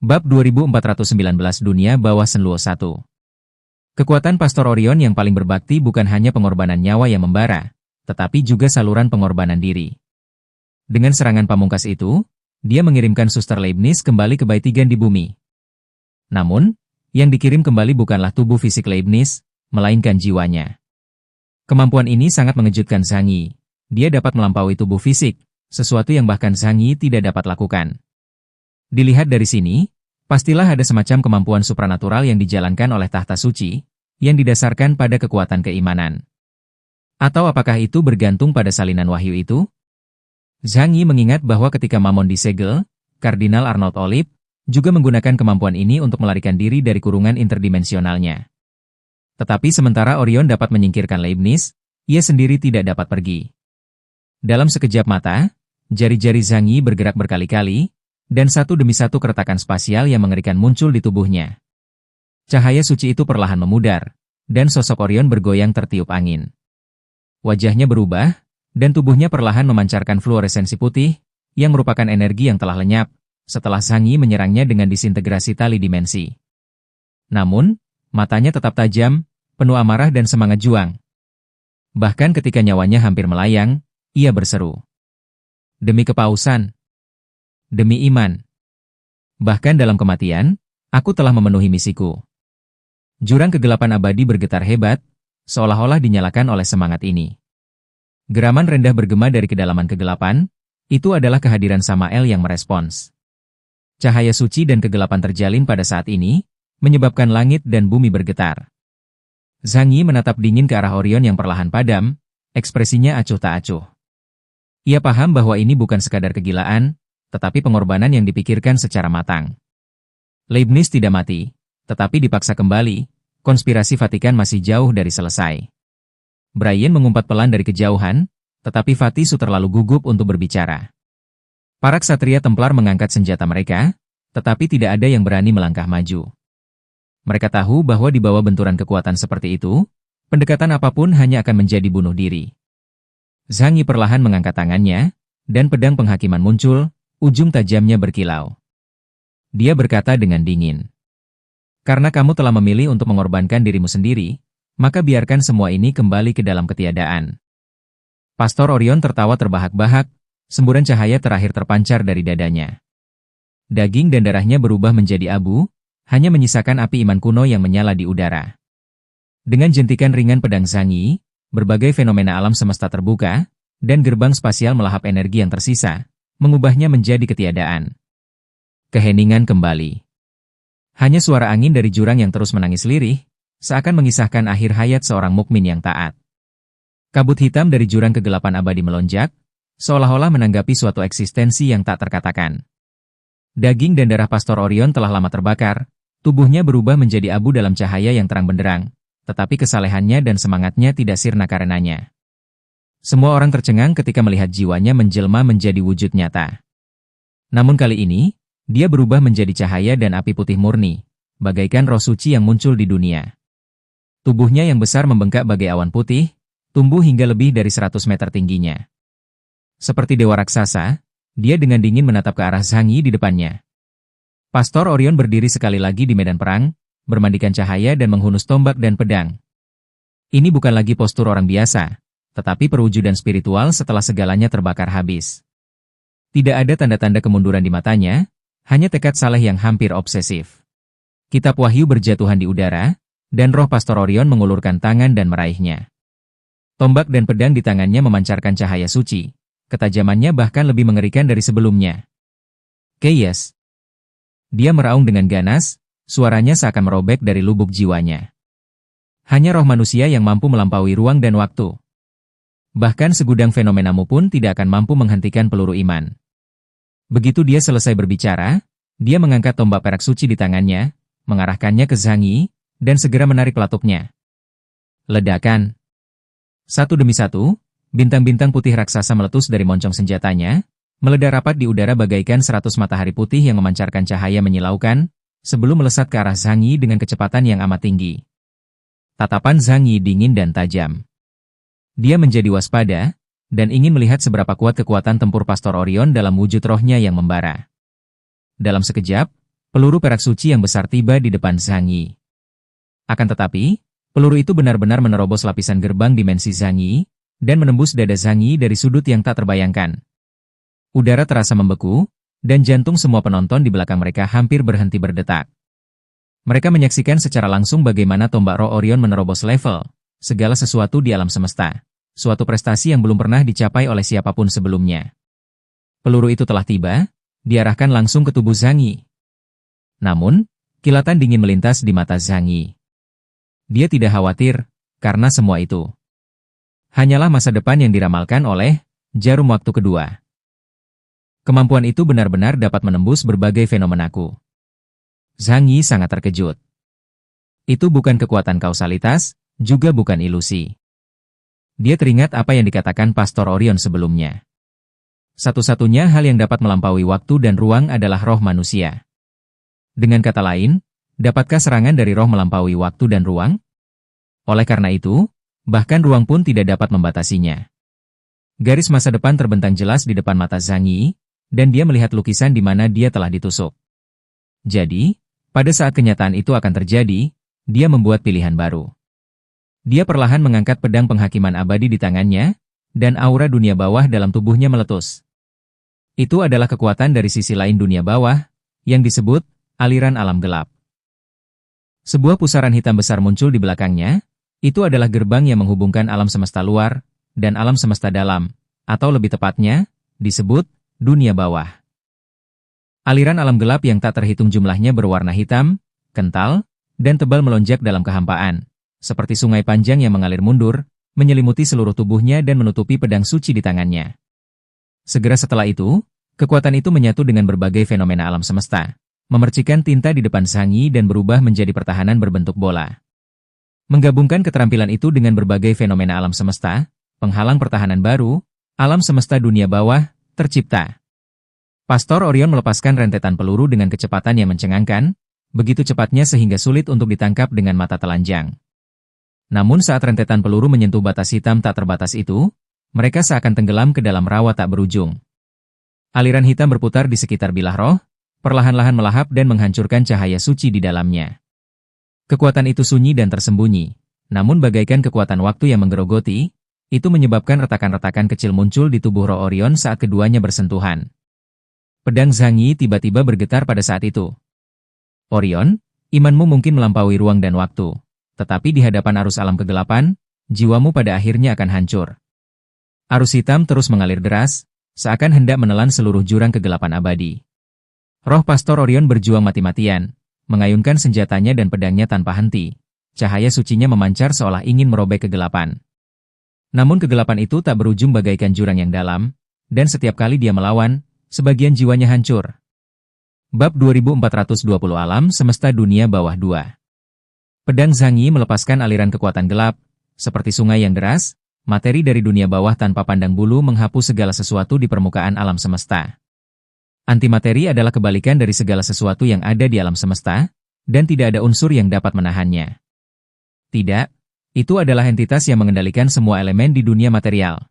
Bab 2419 Dunia Bawah Senluo 1. Kekuatan Pastor Orion yang paling berbakti bukan hanya pengorbanan nyawa yang membara, tetapi juga saluran pengorbanan diri. Dengan serangan pamungkas itu, dia mengirimkan Suster Leibniz kembali ke Baitigan di bumi. Namun, yang dikirim kembali bukanlah tubuh fisik Leibniz, melainkan jiwanya. Kemampuan ini sangat mengejutkan Zhang Yi. Dia dapat melampaui tubuh fisik, sesuatu yang bahkan Zhang Yi tidak dapat lakukan. Dilihat dari sini, pastilah ada semacam kemampuan supranatural yang dijalankan oleh tahta suci, yang didasarkan pada kekuatan keimanan. Atau apakah itu bergantung pada salinan wahyu itu? Zhang Yi mengingat bahwa ketika Mammon disegel, Kardinal Arnold Olip juga menggunakan kemampuan ini untuk melarikan diri dari kurungan interdimensionalnya. Tetapi sementara Orion dapat menyingkirkan Leibniz, ia sendiri tidak dapat pergi. Dalam sekejap mata, jari-jari Zhang Yi bergerak berkali-kali, dan satu demi satu keretakan spasial yang mengerikan muncul di tubuhnya. Cahaya suci itu perlahan memudar, dan sosok Orion bergoyang tertiup angin. Wajahnya berubah, dan tubuhnya perlahan memancarkan fluoresensi putih, yang merupakan energi yang telah lenyap, setelah Zhang Yi menyerangnya dengan disintegrasi tali dimensi. Namun, matanya tetap tajam, penuh amarah dan semangat juang. Bahkan ketika nyawanya hampir melayang, ia berseru, "Demi kepausan! Demi iman. Bahkan dalam kematian, aku telah memenuhi misiku." Jurang kegelapan abadi bergetar hebat, seolah-olah dinyalakan oleh semangat ini. Geraman rendah bergema dari kedalaman kegelapan, itu adalah kehadiran Samael yang merespons. Cahaya suci dan kegelapan terjalin pada saat ini, menyebabkan langit dan bumi bergetar. Zhang Yi menatap dingin ke arah Orion yang perlahan padam, ekspresinya acuh tak acuh. Ia paham bahwa ini bukan sekadar kegilaan, tetapi pengorbanan yang dipikirkan secara matang. Leibniz tidak mati, tetapi dipaksa kembali, konspirasi Vatikan masih jauh dari selesai. Brian mengumpat pelan dari kejauhan, tetapi Vatisu terlalu gugup untuk berbicara. Para ksatria Templar mengangkat senjata mereka, tetapi tidak ada yang berani melangkah maju. Mereka tahu bahwa di bawah benturan kekuatan seperti itu, pendekatan apapun hanya akan menjadi bunuh diri. Zhang Yi perlahan mengangkat tangannya, dan pedang penghakiman muncul, ujung tajamnya berkilau. Dia berkata dengan dingin, "Karena kamu telah memilih untuk mengorbankan dirimu sendiri, maka biarkan semua ini kembali ke dalam ketiadaan." Pastor Orion tertawa terbahak-bahak, semburan cahaya terakhir terpancar dari dadanya. Daging dan darahnya berubah menjadi abu, hanya menyisakan api iman kuno yang menyala di udara. Dengan jentikan ringan pedang Zhang Yi, berbagai fenomena alam semesta terbuka, dan gerbang spasial melahap energi yang tersisa, mengubahnya menjadi ketiadaan. Keheningan kembali. Hanya suara angin dari jurang yang terus menangis lirih, seakan mengisahkan akhir hayat seorang mukmin yang taat. Kabut hitam dari jurang kegelapan abadi melonjak, seolah-olah menanggapi suatu eksistensi yang tak terkatakan. Daging dan darah Pastor Orion telah lama terbakar, tubuhnya berubah menjadi abu dalam cahaya yang terang benderang, tetapi kesalehannya dan semangatnya tidak sirna karenanya. Semua orang tercengang ketika melihat jiwanya menjelma menjadi wujud nyata. Namun kali ini, dia berubah menjadi cahaya dan api putih murni, bagaikan roh suci yang muncul di dunia. Tubuhnya yang besar membengkak bagai awan putih, tumbuh hingga lebih dari 100 meter tingginya. Seperti dewa raksasa, dia dengan dingin menatap ke arah Zhang Yi di depannya. Pastor Orion berdiri sekali lagi di medan perang, bermandikan cahaya dan menghunus tombak dan pedang. Ini bukan lagi postur orang biasa, tetapi perwujudan spiritual setelah segalanya terbakar habis. Tidak ada tanda-tanda kemunduran di matanya, hanya tekad saleh yang hampir obsesif. Kitab Wahyu berjatuhan di udara, dan roh Pastor Orion mengulurkan tangan dan meraihnya. Tombak dan pedang di tangannya memancarkan cahaya suci, ketajamannya bahkan lebih mengerikan dari sebelumnya. "Keyes!" Dia meraung dengan ganas, suaranya seakan merobek dari lubuk jiwanya. Hanya roh manusia yang mampu melampaui ruang dan waktu. Bahkan segudang fenomenamu pun tidak akan mampu menghentikan peluru iman. Begitu dia selesai berbicara, dia mengangkat tombak perak suci di tangannya, mengarahkannya ke Zhang Yi, dan segera menarik pelatupnya. Ledakan. Satu demi satu, bintang-bintang putih raksasa meletus dari moncong senjatanya, meledak rapat di udara bagaikan 100 matahari putih yang memancarkan cahaya menyilaukan, sebelum melesat ke arah Zhang Yi dengan kecepatan yang amat tinggi. Tatapan Zhang Yi dingin dan tajam. Dia menjadi waspada, dan ingin melihat seberapa kuat kekuatan tempur Pastor Orion dalam wujud rohnya yang membara. Dalam sekejap, peluru perak suci yang besar tiba di depan Zhang Yi. Akan tetapi, peluru itu benar-benar menerobos lapisan gerbang dimensi Zhang Yi, dan menembus dada Zhang Yi dari sudut yang tak terbayangkan. Udara terasa membeku, dan jantung semua penonton di belakang mereka hampir berhenti berdetak. Mereka menyaksikan secara langsung bagaimana tombak roh Orion menerobos level segala sesuatu di alam semesta. Suatu prestasi yang belum pernah dicapai oleh siapapun sebelumnya. Peluru itu telah tiba, diarahkan langsung ke tubuh Zhang Yi. Namun, kilatan dingin melintas di mata Zhang Yi. Dia tidak khawatir, karena semua itu hanyalah masa depan yang diramalkan oleh jarum waktu kedua. Kemampuan itu benar-benar dapat menembus berbagai fenomenaku. Zhang Yi sangat terkejut. Itu bukan kekuatan kausalitas, juga bukan ilusi. Dia teringat apa yang dikatakan Pastor Orion sebelumnya. Satu-satunya hal yang dapat melampaui waktu dan ruang adalah roh manusia. Dengan kata lain, dapatkah serangan dari roh melampaui waktu dan ruang? Oleh karena itu, bahkan ruang pun tidak dapat membatasinya. Garis masa depan terbentang jelas di depan mata Zhang Yi, dan dia melihat lukisan di mana dia telah ditusuk. Jadi, pada saat kenyataan itu akan terjadi, dia membuat pilihan baru. Dia perlahan mengangkat pedang penghakiman abadi di tangannya, dan aura dunia bawah dalam tubuhnya meletus. Itu adalah kekuatan dari sisi lain dunia bawah, yang disebut aliran alam gelap. Sebuah pusaran hitam besar muncul di belakangnya, itu adalah gerbang yang menghubungkan alam semesta luar, dan alam semesta dalam, atau lebih tepatnya, disebut dunia bawah. Aliran alam gelap yang tak terhitung jumlahnya berwarna hitam, kental, dan tebal melonjak dalam kehampaan. Seperti sungai panjang yang mengalir mundur, menyelimuti seluruh tubuhnya dan menutupi pedang suci di tangannya. Segera setelah itu, kekuatan itu menyatu dengan berbagai fenomena alam semesta, memercikan tinta di depan Zhang Yi dan berubah menjadi pertahanan berbentuk bola. Menggabungkan keterampilan itu dengan berbagai fenomena alam semesta, penghalang pertahanan baru, alam semesta dunia bawah, tercipta. Pastor Orion melepaskan rentetan peluru dengan kecepatan yang mencengangkan, begitu cepatnya sehingga sulit untuk ditangkap dengan mata telanjang. Namun saat rentetan peluru menyentuh batas hitam tak terbatas itu, mereka seakan tenggelam ke dalam rawa tak berujung. Aliran hitam berputar di sekitar bilah roh, perlahan-lahan melahap dan menghancurkan cahaya suci di dalamnya. Kekuatan itu sunyi dan tersembunyi, namun bagaikan kekuatan waktu yang menggerogoti, itu menyebabkan retakan-retakan kecil muncul di tubuh roh Orion saat keduanya bersentuhan. Pedang Zhang Yi tiba-tiba bergetar pada saat itu. Orion, imanmu mungkin melampaui ruang dan waktu. Tetapi di hadapan arus alam kegelapan, jiwamu pada akhirnya akan hancur. Arus hitam terus mengalir deras, seakan hendak menelan seluruh jurang kegelapan abadi. Roh Pastor Orion berjuang mati-matian, mengayunkan senjatanya dan pedangnya tanpa henti. Cahaya sucinya memancar seolah ingin merobek kegelapan. Namun kegelapan itu tak berujung bagaikan jurang yang dalam, dan setiap kali dia melawan, sebagian jiwanya hancur. Bab 2420 Alam Semesta Dunia Bawah 2. Pedang Zhang Yi melepaskan aliran kekuatan gelap, seperti sungai yang deras, materi dari dunia bawah tanpa pandang bulu menghapus segala sesuatu di permukaan alam semesta. Antimateri adalah kebalikan dari segala sesuatu yang ada di alam semesta, dan tidak ada unsur yang dapat menahannya. Tidak, itu adalah entitas yang mengendalikan semua elemen di dunia material.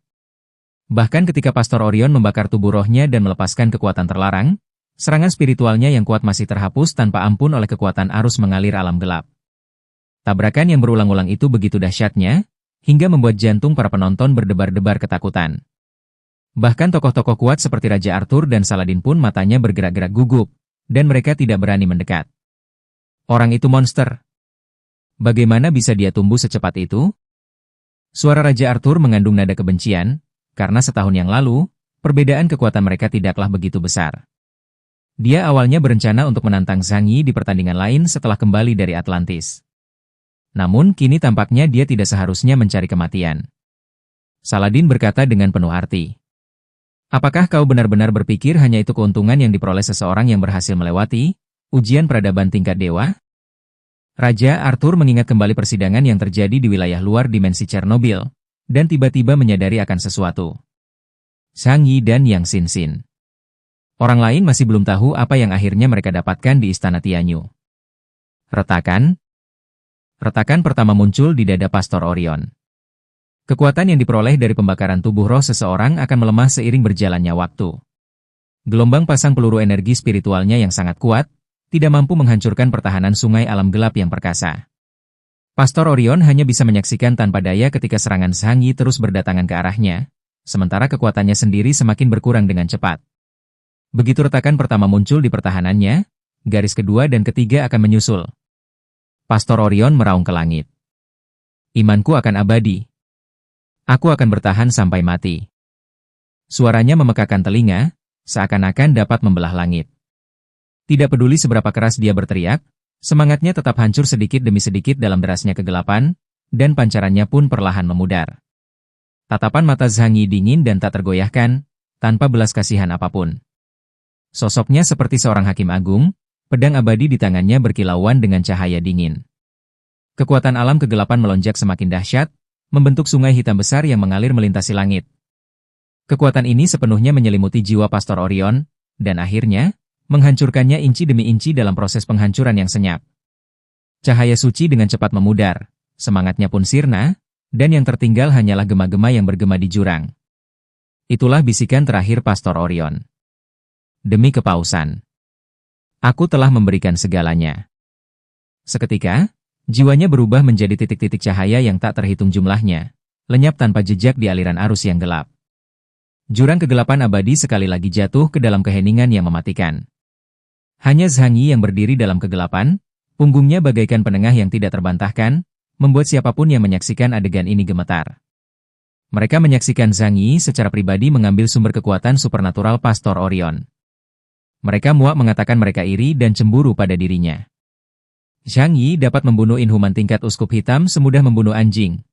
Bahkan ketika Pastor Orion membakar tubuh rohnya dan melepaskan kekuatan terlarang, serangan spiritualnya yang kuat masih terhapus tanpa ampun oleh kekuatan arus mengalir alam gelap. Tabrakan yang berulang-ulang itu begitu dahsyatnya, hingga membuat jantung para penonton berdebar-debar ketakutan. Bahkan tokoh-tokoh kuat seperti Raja Arthur dan Saladin pun matanya bergerak-gerak gugup, dan mereka tidak berani mendekat. Orang itu monster. Bagaimana bisa dia tumbuh secepat itu? Suara Raja Arthur mengandung nada kebencian, karena setahun yang lalu, perbedaan kekuatan mereka tidaklah begitu besar. Dia awalnya berencana untuk menantang Zhang Yi di pertandingan lain setelah kembali dari Atlantis. Namun kini tampaknya dia tidak seharusnya mencari kematian. Saladin berkata dengan penuh arti. Apakah kau benar-benar berpikir hanya itu keuntungan yang diperoleh seseorang yang berhasil melewati ujian peradaban tingkat dewa? Raja Arthur mengingat kembali persidangan yang terjadi di wilayah luar dimensi Chernobyl, dan tiba-tiba menyadari akan sesuatu. Zhang Yi dan Yang Xin. Orang lain masih belum tahu apa yang akhirnya mereka dapatkan di Istana Tianyu. Retakan pertama muncul di dada Pastor Orion. Kekuatan yang diperoleh dari pembakaran tubuh roh seseorang akan melemah seiring berjalannya waktu. Gelombang pasang peluru energi spiritualnya yang sangat kuat, tidak mampu menghancurkan pertahanan sungai alam gelap yang perkasa. Pastor Orion hanya bisa menyaksikan tanpa daya ketika serangan Zhang Yi terus berdatangan ke arahnya, sementara kekuatannya sendiri semakin berkurang dengan cepat. Begitu retakan pertama muncul di pertahanannya, garis kedua dan ketiga akan menyusul. Pastor Orion meraung ke langit. Imanku akan abadi. Aku akan bertahan sampai mati. Suaranya memekakan telinga, seakan-akan dapat membelah langit. Tidak peduli seberapa keras dia berteriak, semangatnya tetap hancur sedikit demi sedikit dalam derasnya kegelapan, dan pancarannya pun perlahan memudar. Tatapan mata Zhang Yi dingin dan tak tergoyahkan, tanpa belas kasihan apapun. Sosoknya seperti seorang hakim agung, pedang abadi di tangannya berkilauan dengan cahaya dingin. Kekuatan alam kegelapan melonjak semakin dahsyat, membentuk sungai hitam besar yang mengalir melintasi langit. Kekuatan ini sepenuhnya menyelimuti jiwa Pastor Orion, dan akhirnya, menghancurkannya inci demi inci dalam proses penghancuran yang senyap. Cahaya suci dengan cepat memudar, semangatnya pun sirna, dan yang tertinggal hanyalah gema-gema yang bergema di jurang. Itulah bisikan terakhir Pastor Orion. Demi kepausan, aku telah memberikan segalanya. Seketika, jiwanya berubah menjadi titik-titik cahaya yang tak terhitung jumlahnya, lenyap tanpa jejak di aliran arus yang gelap. Jurang kegelapan abadi sekali lagi jatuh ke dalam keheningan yang mematikan. Hanya Zhang Yi yang berdiri dalam kegelapan, punggungnya bagaikan penengah yang tidak terbantahkan, membuat siapapun yang menyaksikan adegan ini gemetar. Mereka menyaksikan Zhang Yi secara pribadi mengambil sumber kekuatan supernatural Pastor Orion. Mereka muak mengatakan mereka iri dan cemburu pada dirinya. Zhang Yi dapat membunuh inhuman tingkat uskup hitam semudah membunuh anjing.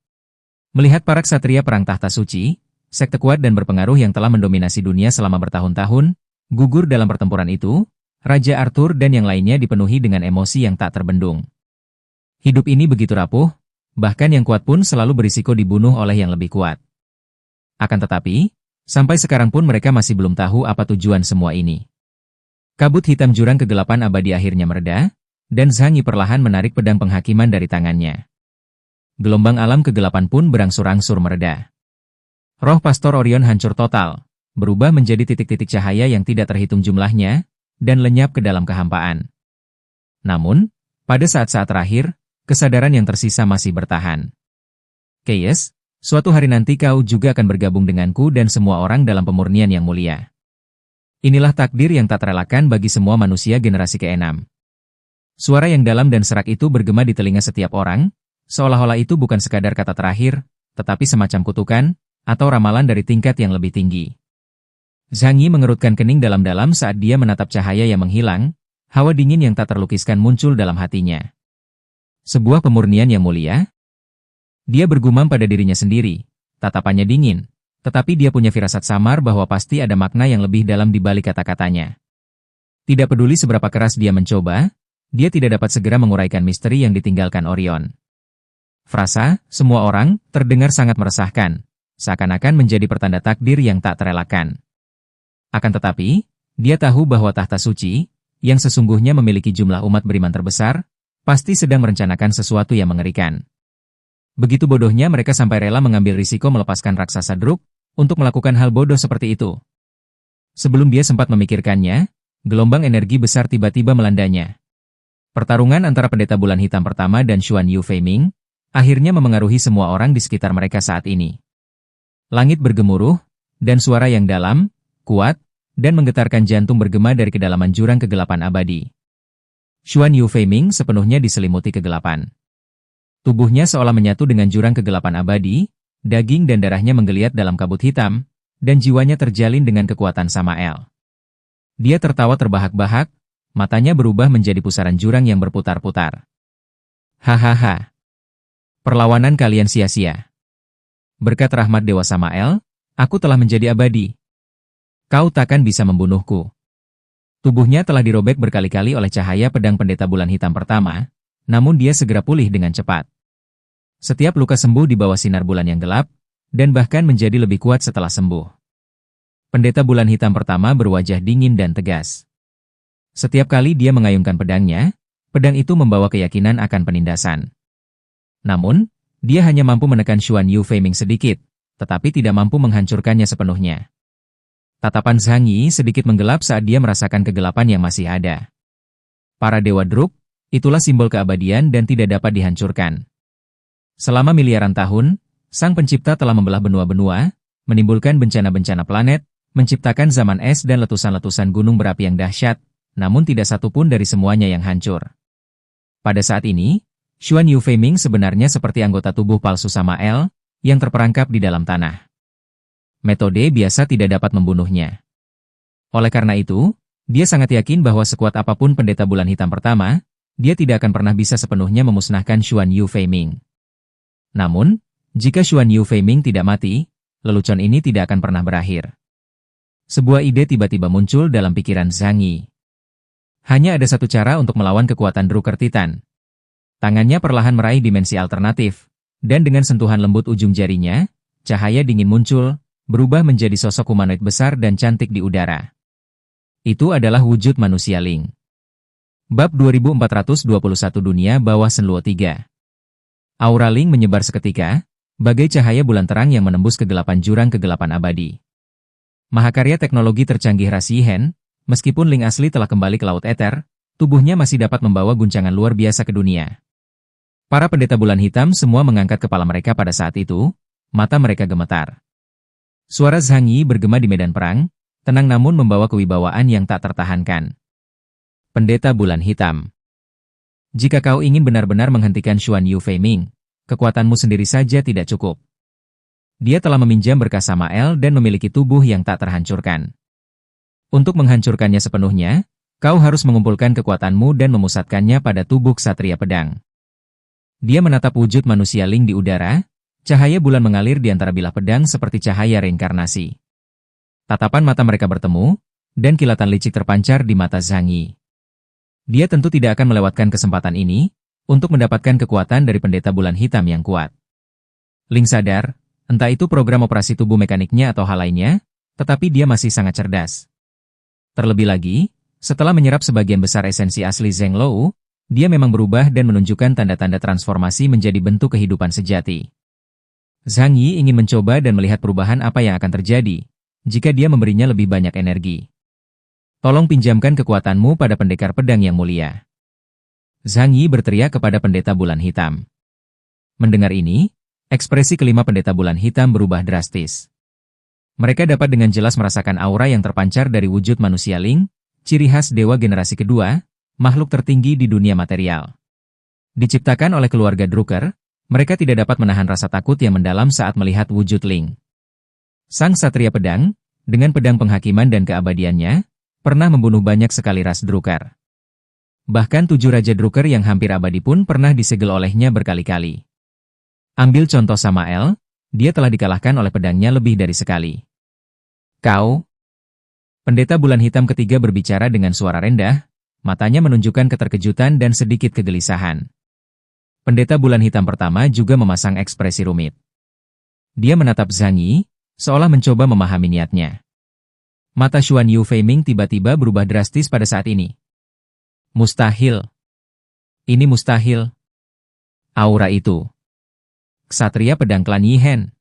Melihat para ksatria perang tahta suci, sekte kuat dan berpengaruh yang telah mendominasi dunia selama bertahun-tahun, gugur dalam pertempuran itu, Raja Arthur dan yang lainnya dipenuhi dengan emosi yang tak terbendung. Hidup ini begitu rapuh, bahkan yang kuat pun selalu berisiko dibunuh oleh yang lebih kuat. Akan tetapi, sampai sekarang pun mereka masih belum tahu apa tujuan semua ini. Kabut hitam jurang kegelapan abadi akhirnya mereda, dan Zhang Yi perlahan menarik pedang penghakiman dari tangannya. Gelombang alam kegelapan pun berangsur-angsur mereda. Roh Pastor Orion hancur total, berubah menjadi titik-titik cahaya yang tidak terhitung jumlahnya, dan lenyap ke dalam kehampaan. Namun, pada saat-saat terakhir, kesadaran yang tersisa masih bertahan. Keyes, suatu hari nanti kau juga akan bergabung denganku dan semua orang dalam pemurnian yang mulia. Inilah takdir yang tak terelakkan bagi semua manusia generasi ke-6. Suara yang dalam dan serak itu bergema di telinga setiap orang, seolah-olah itu bukan sekadar kata terakhir, tetapi semacam kutukan, atau ramalan dari tingkat yang lebih tinggi. Zhang Yi mengerutkan kening dalam-dalam saat dia menatap cahaya yang menghilang, hawa dingin yang tak terlukiskan muncul dalam hatinya. Sebuah pemurnian yang mulia? Dia bergumam pada dirinya sendiri, tatapannya dingin, tetapi dia punya firasat samar bahwa pasti ada makna yang lebih dalam di balik kata-katanya. Tidak peduli seberapa keras dia mencoba, dia tidak dapat segera menguraikan misteri yang ditinggalkan Orion. Frasa, semua orang, terdengar sangat meresahkan, seakan-akan menjadi pertanda takdir yang tak terelakkan. Akan tetapi, dia tahu bahwa tahta suci, yang sesungguhnya memiliki jumlah umat beriman terbesar, pasti sedang merencanakan sesuatu yang mengerikan. Begitu bodohnya mereka sampai rela mengambil risiko melepaskan raksasa Druk, untuk melakukan hal bodoh seperti itu. Sebelum dia sempat memikirkannya, gelombang energi besar tiba-tiba melandanya. Pertarungan antara pendeta bulan hitam pertama dan Xuan Yu Feiming, akhirnya memengaruhi semua orang di sekitar mereka saat ini. Langit bergemuruh, dan suara yang dalam, kuat, dan menggetarkan jantung bergema dari kedalaman jurang kegelapan abadi. Xuan Yu Feiming sepenuhnya diselimuti kegelapan. Tubuhnya seolah menyatu dengan jurang kegelapan abadi, daging dan darahnya menggeliat dalam kabut hitam, dan jiwanya terjalin dengan kekuatan Samael. Dia tertawa terbahak-bahak, matanya berubah menjadi pusaran jurang yang berputar-putar. Hahaha. Perlawanan kalian sia-sia. Berkat rahmat Dewa Samael, aku telah menjadi abadi. Kau takkan bisa membunuhku. Tubuhnya telah dirobek berkali-kali oleh cahaya pedang pendeta bulan hitam pertama, namun dia segera pulih dengan cepat. Setiap luka sembuh di bawah sinar bulan yang gelap, dan bahkan menjadi lebih kuat setelah sembuh. Pendeta bulan hitam pertama berwajah dingin dan tegas. Setiap kali dia mengayunkan pedangnya, pedang itu membawa keyakinan akan penindasan. Namun, dia hanya mampu menekan Xuan Yu Feiming sedikit, tetapi tidak mampu menghancurkannya sepenuhnya. Tatapan Zhang Yi sedikit menggelap saat dia merasakan kegelapan yang masih ada. Para dewa Druk, itulah simbol keabadian dan tidak dapat dihancurkan. Selama miliaran tahun, Sang Pencipta telah membelah benua-benua, menimbulkan bencana-bencana planet, menciptakan zaman es dan letusan-letusan gunung berapi yang dahsyat, namun tidak satu pun dari semuanya yang hancur. Pada saat ini, Xuan Yu Feiming sebenarnya seperti anggota tubuh palsu Samael, yang terperangkap di dalam tanah. Metode biasa tidak dapat membunuhnya. Oleh karena itu, dia sangat yakin bahwa sekuat apapun pendeta bulan hitam pertama, dia tidak akan pernah bisa sepenuhnya memusnahkan Xuan Yu Feiming. Namun, jika Xuan Yu Feiming tidak mati, lelucon ini tidak akan pernah berakhir. Sebuah ide tiba-tiba muncul dalam pikiran Zhang Yi. Hanya ada satu cara untuk melawan kekuatan Druker Titan. Tangannya perlahan meraih dimensi alternatif, dan dengan sentuhan lembut ujung jarinya, cahaya dingin muncul, berubah menjadi sosok humanoid besar dan cantik di udara. Itu adalah wujud manusia Ling. Bab 2421 Dunia Bawah Shenluo 3. Aura Ling menyebar seketika, bagai cahaya bulan terang yang menembus kegelapan jurang kegelapan abadi. Mahakarya teknologi tercanggih Rasihen, meskipun Ling asli telah kembali ke Laut Eter, tubuhnya masih dapat membawa guncangan luar biasa ke dunia. Para pendeta bulan hitam semua mengangkat kepala mereka pada saat itu, mata mereka gemetar. Suara Zhang Yi bergema di medan perang, tenang namun membawa kewibawaan yang tak tertahankan. Pendeta bulan hitam. Jika kau ingin benar-benar menghentikan Xuan Yu Feiming, kekuatanmu sendiri saja tidak cukup. Dia telah meminjam berkah Samael dan memiliki tubuh yang tak terhancurkan. Untuk menghancurkannya sepenuhnya, kau harus mengumpulkan kekuatanmu dan memusatkannya pada tubuh Ksatria Pedang. Dia menatap wujud manusia Ling di udara, cahaya bulan mengalir di antara bilah pedang seperti cahaya reinkarnasi. Tatapan mata mereka bertemu, dan kilatan licik terpancar di mata Zhang Yi. Dia tentu tidak akan melewatkan kesempatan ini, untuk mendapatkan kekuatan dari pendeta bulan hitam yang kuat. Ling sadar, entah itu program operasi tubuh mekaniknya atau hal lainnya, tetapi dia masih sangat cerdas. Terlebih lagi, setelah menyerap sebagian besar esensi asli Zheng Lou, dia memang berubah dan menunjukkan tanda-tanda transformasi menjadi bentuk kehidupan sejati. Zhang Yi ingin mencoba dan melihat perubahan apa yang akan terjadi jika dia memberinya lebih banyak energi. Tolong pinjamkan kekuatanmu pada pendekar pedang yang mulia. Zhang Yi berteriak kepada pendeta bulan hitam. Mendengar ini, ekspresi kelima pendeta bulan hitam berubah drastis. Mereka dapat dengan jelas merasakan aura yang terpancar dari wujud manusia Ling, ciri khas dewa generasi kedua, makhluk tertinggi di dunia material. Diciptakan oleh keluarga Druker, mereka tidak dapat menahan rasa takut yang mendalam saat melihat wujud Ling. Sang Ksatria Pedang, dengan pedang penghakiman dan keabadiannya, pernah membunuh banyak sekali ras Druker. Bahkan 7 Raja Druker yang hampir abadi pun pernah disegel olehnya berkali-kali. Ambil contoh Samael, dia telah dikalahkan oleh pedangnya lebih dari sekali. Kau? Pendeta bulan hitam ketiga berbicara dengan suara rendah, matanya menunjukkan keterkejutan dan sedikit kegelisahan. Pendeta bulan hitam pertama juga memasang ekspresi rumit. Dia menatap Zhang Yi, seolah mencoba memahami niatnya. Mata Xuan Yu Feiming tiba-tiba berubah drastis pada saat ini. Mustahil. Ini mustahil. Aura itu. Ksatria pedang klan Yihen.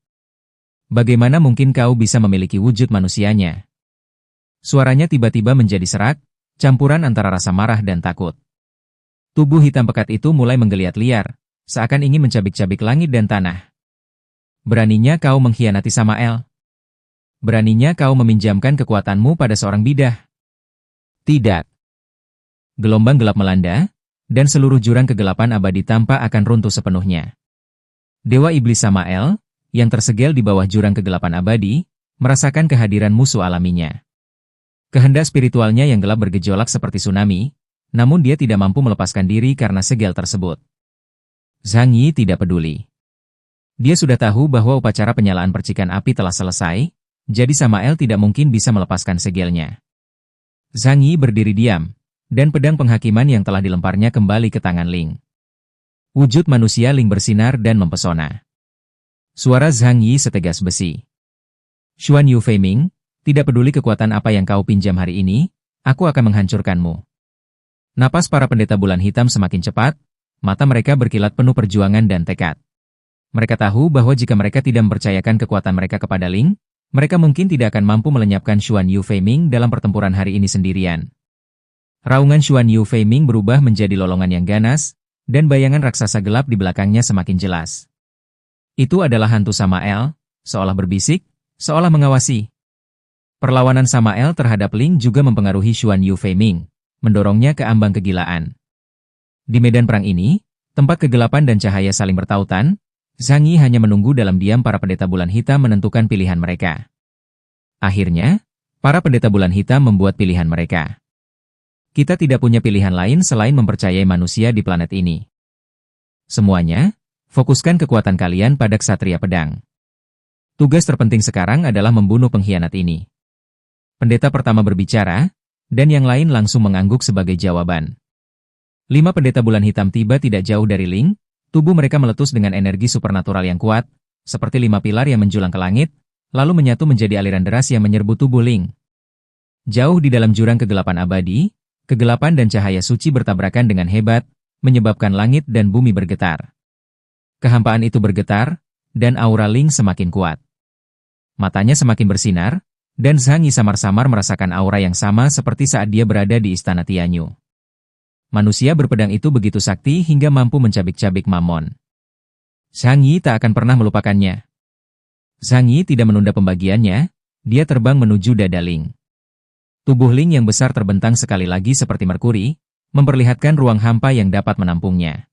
Bagaimana mungkin kau bisa memiliki wujud manusianya? Suaranya tiba-tiba menjadi serak, campuran antara rasa marah dan takut. Tubuh hitam pekat itu mulai menggeliat liar, seakan ingin mencabik-cabik langit dan tanah. Beraninya kau mengkhianati Samael. Beraninya kau meminjamkan kekuatanmu pada seorang bidah. Tidak. Gelombang gelap melanda, dan seluruh jurang kegelapan abadi tampak akan runtuh sepenuhnya. Dewa Iblis Samael, yang tersegel di bawah jurang kegelapan abadi, merasakan kehadiran musuh alaminya. Kehendak spiritualnya yang gelap bergejolak seperti tsunami, namun dia tidak mampu melepaskan diri karena segel tersebut. Zhang Yi tidak peduli. Dia sudah tahu bahwa upacara penyalaan percikan api telah selesai, jadi Samael tidak mungkin bisa melepaskan segelnya. Zhang Yi berdiri diam, dan pedang penghakiman yang telah dilemparnya kembali ke tangan Ling. Wujud manusia Ling bersinar dan mempesona. Suara Zhang Yi setegas besi. Xuan Yu Feiming, tidak peduli kekuatan apa yang kau pinjam hari ini, aku akan menghancurkanmu. Napas para pendeta bulan hitam semakin cepat, mata mereka berkilat penuh perjuangan dan tekad. Mereka tahu bahwa jika mereka tidak mempercayakan kekuatan mereka kepada Ling, mereka mungkin tidak akan mampu melenyapkan Xuan Yu Feiming dalam pertempuran hari ini sendirian. Raungan Xuan Yu Feiming berubah menjadi lolongan yang ganas, dan bayangan raksasa gelap di belakangnya semakin jelas. Itu adalah hantu Samael, seolah berbisik, seolah mengawasi. Perlawanan Samael terhadap Ling juga mempengaruhi Xuan Yu Feiming, mendorongnya ke ambang kegilaan. Di medan perang ini, tempat kegelapan dan cahaya saling bertautan, Zhang Yi hanya menunggu dalam diam para pendeta bulan hitam menentukan pilihan mereka. Akhirnya, para pendeta bulan hitam membuat pilihan mereka. Kita tidak punya pilihan lain selain mempercayai manusia di planet ini. Semuanya, fokuskan kekuatan kalian pada Ksatria Pedang. Tugas terpenting sekarang adalah membunuh pengkhianat ini. Pendeta pertama berbicara, dan yang lain langsung mengangguk sebagai jawaban. 5 pendeta bulan hitam tiba tidak jauh dari Ling, tubuh mereka meletus dengan energi supernatural yang kuat, seperti 5 pilar yang menjulang ke langit, lalu menyatu menjadi aliran deras yang menyerbu tubuh Ling. Jauh di dalam jurang kegelapan abadi, kegelapan dan cahaya suci bertabrakan dengan hebat, menyebabkan langit dan bumi bergetar. Kehampaan itu bergetar, dan aura Ling semakin kuat. Matanya semakin bersinar, dan Zhang Yi samar-samar merasakan aura yang sama seperti saat dia berada di Istana Tianyu. Manusia berpedang itu begitu sakti hingga mampu mencabik-cabik Mammon. Zhang Yi tak akan pernah melupakannya. Zhang Yi tidak menunda pembagiannya, dia terbang menuju dada Ling. Tubuh Ling yang besar terbentang sekali lagi seperti merkuri, memperlihatkan ruang hampa yang dapat menampungnya.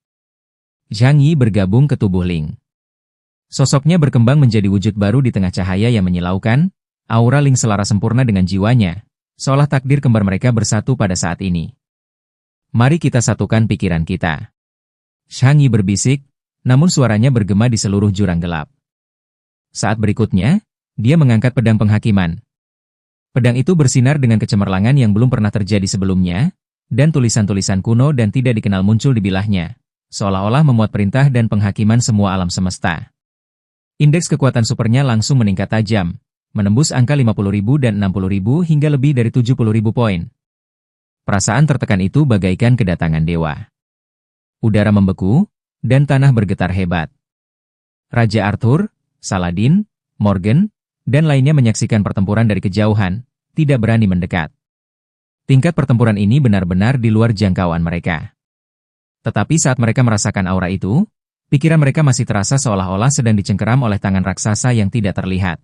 Zhang Yi bergabung ke tubuh Ling. Sosoknya berkembang menjadi wujud baru di tengah cahaya yang menyilaukan, aura Ling selaras sempurna dengan jiwanya, seolah takdir kembar mereka bersatu pada saat ini. Mari kita satukan pikiran kita. Zhang Yi berbisik, namun suaranya bergema di seluruh jurang gelap. Saat berikutnya, dia mengangkat pedang penghakiman. Pedang itu bersinar dengan kecemerlangan yang belum pernah terjadi sebelumnya, dan tulisan-tulisan kuno dan tidak dikenal muncul di bilahnya, seolah-olah memuat perintah dan penghakiman semua alam semesta. Indeks kekuatan supernya langsung meningkat tajam, menembus angka 50.000 dan 60.000 hingga lebih dari 70.000 poin. Perasaan tertekan itu bagaikan kedatangan dewa. Udara membeku, dan tanah bergetar hebat. Raja Arthur, Saladin, Morgan, dan lainnya menyaksikan pertempuran dari kejauhan, tidak berani mendekat. Tingkat pertempuran ini benar-benar di luar jangkauan mereka. Tetapi saat mereka merasakan aura itu, pikiran mereka masih terasa seolah-olah sedang dicengkeram oleh tangan raksasa yang tidak terlihat.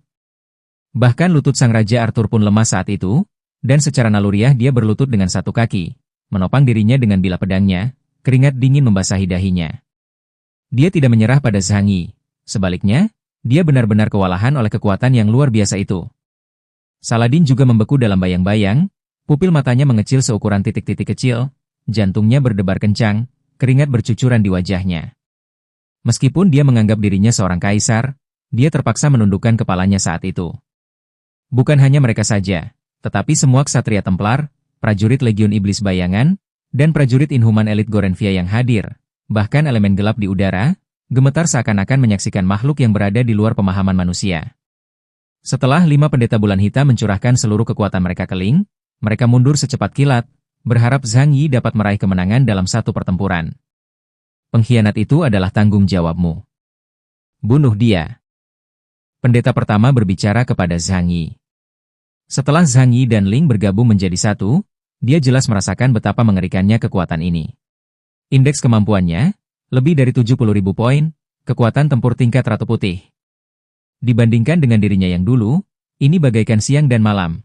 Bahkan lutut sang Raja Arthur pun lemah saat itu, dan secara naluriah dia berlutut dengan satu kaki, menopang dirinya dengan bilah pedangnya, keringat dingin membasahi dahinya. Dia tidak menyerah pada Zhang Yi, sebaliknya, dia benar-benar kewalahan oleh kekuatan yang luar biasa itu. Saladin juga membeku dalam bayang-bayang, pupil matanya mengecil seukuran titik-titik kecil, jantungnya berdebar kencang, keringat bercucuran di wajahnya. Meskipun dia menganggap dirinya seorang kaisar, dia terpaksa menundukkan kepalanya saat itu. Bukan hanya mereka saja, tetapi semua ksatria Templar, prajurit Legiun Iblis Bayangan, dan prajurit Inhuman elit Gorenvia yang hadir, bahkan elemen gelap di udara, gemetar seakan-akan menyaksikan makhluk yang berada di luar pemahaman manusia. Setelah 5 pendeta bulan hitam mencurahkan seluruh kekuatan mereka ke Ling, mereka mundur secepat kilat, berharap Zhang Yi dapat meraih kemenangan dalam satu pertempuran. Pengkhianat itu adalah tanggung jawabmu. Bunuh dia. Pendeta pertama berbicara kepada Zhang Yi. Setelah Zhang Yi dan Ling bergabung menjadi satu, dia jelas merasakan betapa mengerikannya kekuatan ini. Indeks kemampuannya, lebih dari 70.000 poin, kekuatan tempur tingkat Ratu Putih. Dibandingkan dengan dirinya yang dulu, ini bagaikan siang dan malam,